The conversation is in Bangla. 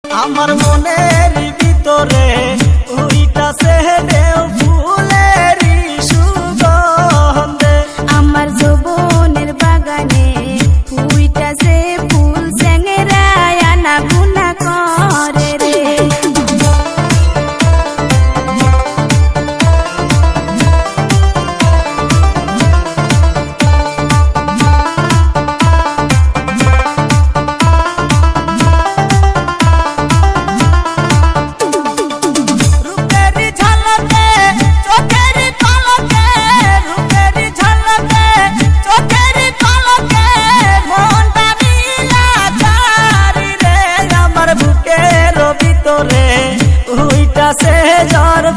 আমার মনের ভিতরে উইটাছে ঢেউ ফুলেরই সুগন্ধে, আমার যৌবনের বাগানে উইটাছে ফুল চেংরায় আনা গুনা করে রে। উইটাছে ঝড়